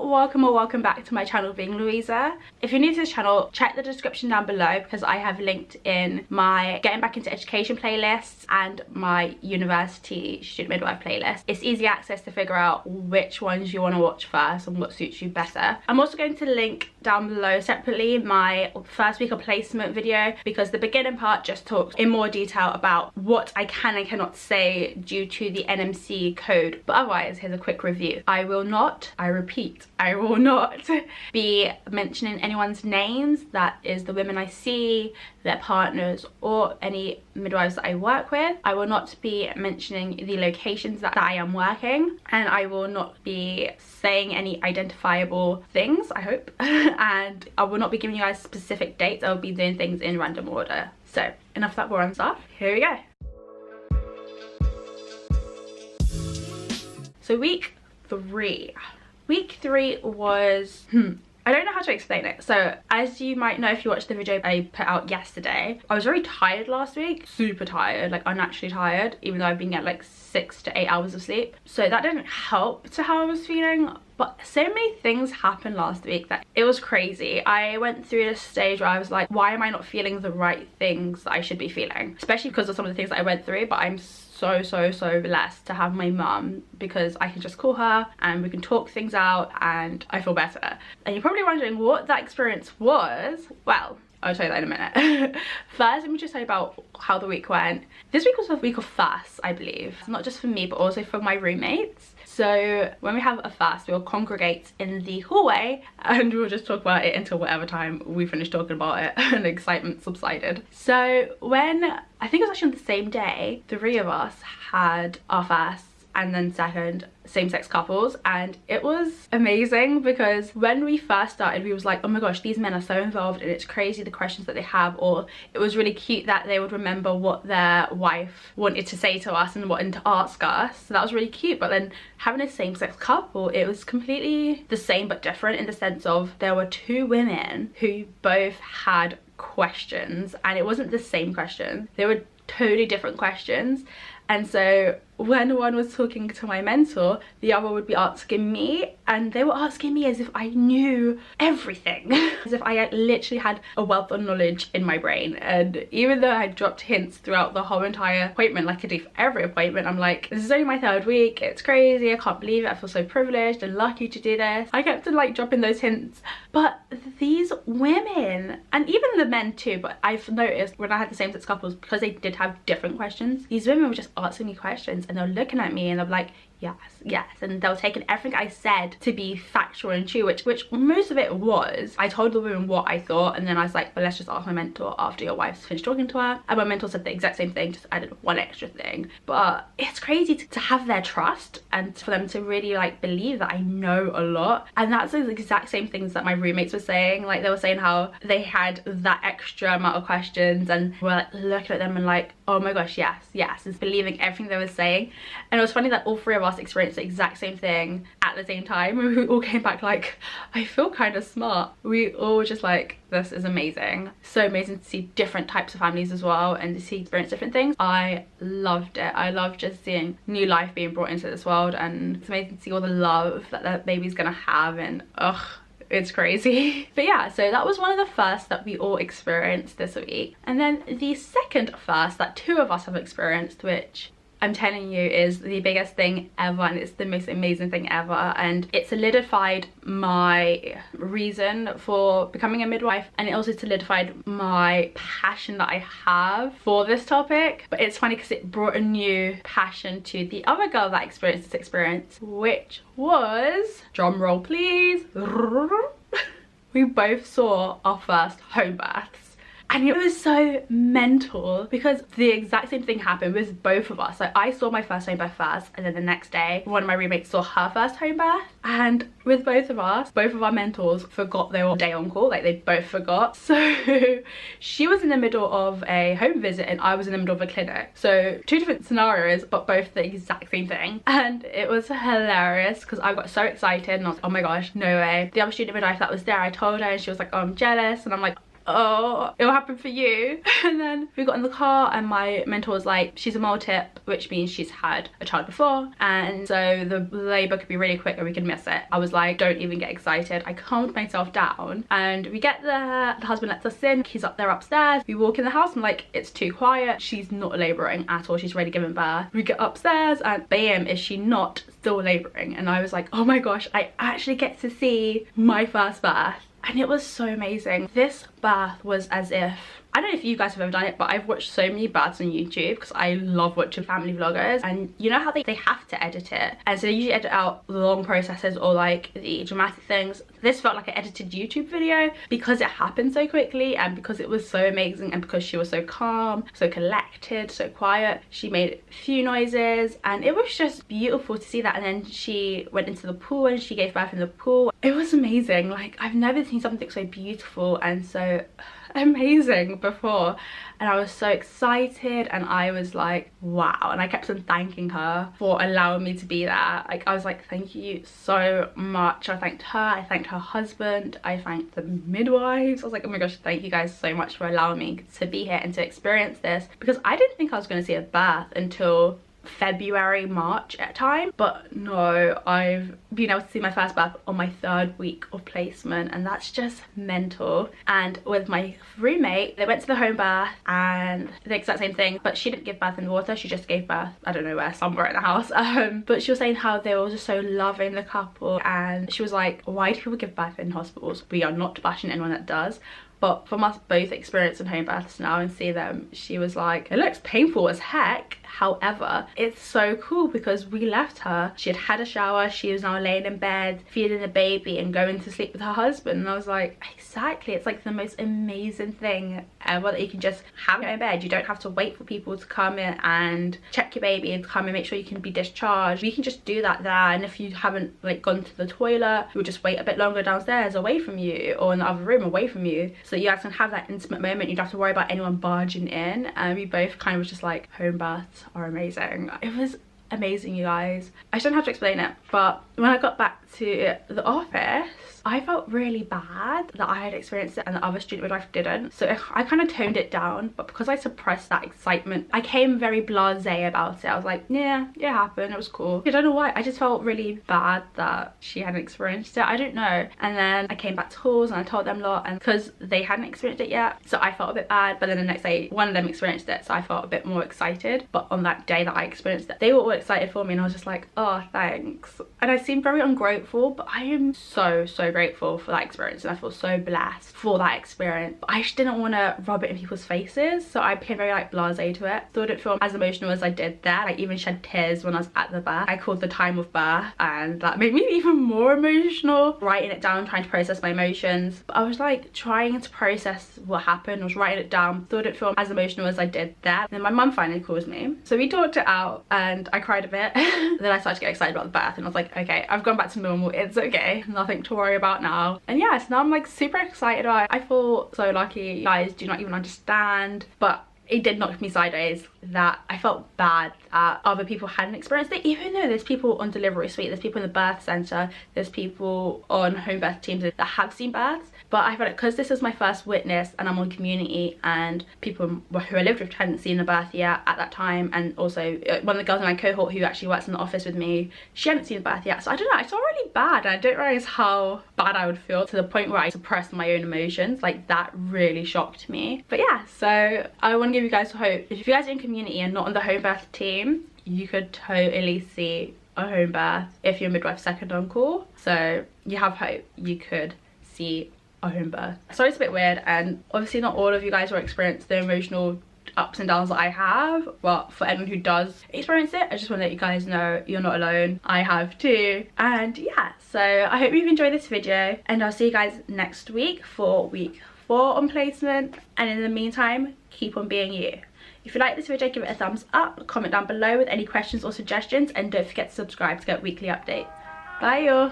welcome or welcome back to my channel, being Louisa. If you're new to this channel, check the description down below because I have linked in my getting back into education playlists and my university student midwife playlist. It's easy access to figure out which ones you want to watch first and what suits you better. I'm also going to link down below separately my first week of placement video because the beginning part just talks in more detail about what I can and cannot say due to the NMC code. But otherwise, here's a quick review. I will not be mentioning anyone's names. That is the women I see, their partners, or any midwives that I work with. I will not be mentioning the locations that I am working, and I will not be saying any identifiable things, I hope. And I will not be giving you guys specific dates. I will be doing things in random order. So enough of that boring stuff, here we go. So week 3 was I don't know how to explain it. So as you might know if you watched the video I put out yesterday, I was very tired last week, super tired, like unnaturally tired, even though I've been getting like 6 to 8 hours of sleep. So that didn't help to how I was feeling. But so many things happened last week that it was crazy. I went through this stage where I was like, why am I not feeling the right things that I should be feeling? Especially because of some of the things that I went through. But I'm so blessed to have my mum because I can just call her and we can talk things out and I feel better. And you're probably wondering what that experience was. Well, I'll tell you that in a minute. First, let me just tell you about how the week went. This week was a week of fasts, I believe. Not just for me, but also for my roommates. So when we have a fast, we'll congregate in the hallway and we'll just talk about it until whatever time we finish talking about it and the excitement subsided. So when, I think it was actually on the same day, 3 of us had our fasts, and then second, same-sex couples, and it was amazing because when we first started we was like, oh my gosh, these men are so involved and it's crazy the questions that they have. Or it was really cute that they would remember what their wife wanted to say to us and wanted to ask us, so that was really cute. But then having a same-sex couple, it was completely the same but different in the sense of there were 2 women who both had questions, and it wasn't the same question, they were totally different questions. And so when one was talking to my mentor, the other would be asking me, and they were asking me as if I knew everything. As if I literally had a wealth of knowledge in my brain. And even though I dropped hints throughout the whole entire appointment, like I do for every appointment, I'm like, this is only my 3rd week, it's crazy, I can't believe it, I feel so privileged and lucky to do this. I kept on like dropping those hints. But these women, and even the men too, but I've noticed when I had the same-sex couples, because they did have different questions, these women were just asking me questions and they were looking at me and they're like, yes, and they were taking everything I said to be factual and true, which most of it was. I told the woman what I thought, and then I was like, but let's just ask my mentor after your wife's finished talking to her. And my mentor said the exact same thing, just added one extra thing. But it's crazy to have their trust and for them to really like believe that I know a lot. And that's the exact same things that my roommates were saying. Like they were saying how they had that extra amount of questions and we're like looking at them and like, oh my gosh, yes, and believing everything they were saying. And it was funny that all 3 of us experienced the exact same thing at the same time. We all came back like, I feel kind of smart. We all were just like, this is amazing. So amazing to see different types of families as well and to see experience different things. I loved it. I love just seeing new life being brought into this world, and it's amazing to see all the love that that baby's gonna have, and ugh, it's crazy. But yeah, so that was one of the firsts that we all experienced this week. And then the second first that 2 of us have experienced, which I'm telling you is the biggest thing ever, and it's the most amazing thing ever, and it solidified my reason for becoming a midwife, and it also solidified my passion that I have for this topic. But it's funny because it brought a new passion to the other girl that experienced this experience, which was, drum roll please, we both saw our first home births. And it was so mental because the exact same thing happened with both of us. So I saw my first home birth first, and then the next day one of my roommates saw her first home birth. And with both of us, both of our mentors forgot they were day on call, like they both forgot. So she was in the middle of a home visit and I was in the middle of a clinic. So 2 different scenarios, but both the exact same thing. And it was hilarious because I got so excited and I was like, oh my gosh, no way. The other student midwife that was there, I told her and she was like, oh, I'm jealous. And I'm like, oh, it'll happen for you. And then we got in the car and my mentor was like, she's a multip, which means she's had a child before, and so the labor could be really quick and we could miss it. I was like, don't even get excited. I calmed myself down, and we get there, the husband lets us in, he's up there upstairs. We walk in the house, I'm like, it's too quiet. She's not labouring at all, she's ready giving birth. We get upstairs and bam, is she not still labouring? And I was like, oh my gosh, I actually get to see my first birth. And it was so amazing. This birth was as if, I don't know if you guys have ever done it, but I've watched so many births on YouTube because I love watching family vloggers, and you know how they have to edit it, and so they usually edit out the long processes or like the dramatic things. This felt like an edited YouTube video because it happened so quickly and because it was so amazing and because she was so calm, so collected, so quiet. She made a few noises and it was just beautiful to see that. And then she went into the pool and she gave birth in the pool. It was amazing. Like, I've never seen something so beautiful and so amazing before, and I was so excited and I was like, wow. And I kept on thanking her for allowing me to be there. Like, I was like, thank you so much. I thanked her, I thanked her husband, I thanked the midwives. I was like, oh my gosh, thank you guys so much for allowing me to be here and to experience this, because I didn't think I was going to see a birth until February, March at time. But no, I've been able to see my first birth on my 3rd week of placement, and that's just mental. And with my roommate, they went to the home birth and the exact same thing, but she didn't give birth in the water, she just gave birth, I don't know where, somewhere in the house. But she was saying how they were just so loving, the couple, and she was like, why do people give birth in hospitals? We are not bashing anyone that does, but from us both experiencing home births now and see them, she was like, it looks painful as heck. However, it's so cool because we left her, she had had a shower, she was now laying in bed feeding the baby and going to sleep with her husband. And I was like, exactly, it's like the most amazing thing ever that you can just have your own bed. You don't have to wait for people to come in and check your baby and come and make sure you can be discharged. You can just do that there, and if you haven't like gone to the toilet, you'll just wait a bit longer downstairs away from you or in the other room away from you, so you guys can have that intimate moment. You don't have to worry about anyone barging in. And we both kind of was just like, home births are amazing. It was amazing, you guys. I shouldn't have to explain it, but when I got back to the office, I felt really bad that I had experienced it and the other student midwife didn't. So I kind of toned it down, but because I suppressed that excitement, I came very blasé about it. I was like, yeah, it happened, it was cool. I don't know why, I just felt really bad that she hadn't experienced it. I don't know. And then I came back to halls and I told them a lot, and because they hadn't experienced it yet, so I felt a bit bad. But then the next day, one of them experienced it, so I felt a bit more excited. But on that day that I experienced it, they were all excited for me, and I was just like, oh, thanks. And I seemed very ungrateful, but I am so grateful for that experience, and I feel so blessed for that experience. But I just didn't want to rub it in people's faces, so I became very like blasé to it. Still didn't feel as emotional as I did there. I even shed tears when I was at the birth. I called the time of birth, and that made me even more emotional, writing it down, trying to process my emotions. But I was like trying to process what happened. I was writing it down. Still didn't feel as emotional as I did there. And then my mum finally calls me, so we talked it out and I cried a bit. Then I started to get excited about the birth, and I was like, okay, I've gone back to normal, it's okay, nothing to worry about now. And yes, now I'm like super excited about it. I feel so lucky. You guys do not even understand, but it did knock me sideways that I felt bad that other people hadn't experienced it, even though there's people on delivery suite, there's people in the birth center, there's people on home birth teams that have seen births. But I felt like because this is my first witness and I'm on community, and people who I lived with hadn't seen the birth yet at that time, and also one of the girls in my cohort who actually works in the office with me, she hadn't seen the birth yet. So I don't know, I felt really bad, and I didn't realize how bad I would feel, to the point where I suppressed my own emotions. Like, that really shocked me. But yeah, so I want to give you guys hope. If you guys are in community and not on the home birth team, you could totally see a home birth if you're midwife second on call. So you have hope, you could see a home birth. Sorry, it's a bit weird, and obviously not all of you guys will experience the emotional ups and downs that I have, but for anyone who does experience it, I just want to let you guys know you're not alone. I have too. And yeah, so I hope you've enjoyed this video, and I'll see you guys next week for week 4 on placement. And in the meantime, keep on being you. If you like this video, give it a thumbs up, comment down below with any questions or suggestions, and don't forget to subscribe to get weekly updates. Bye y'all.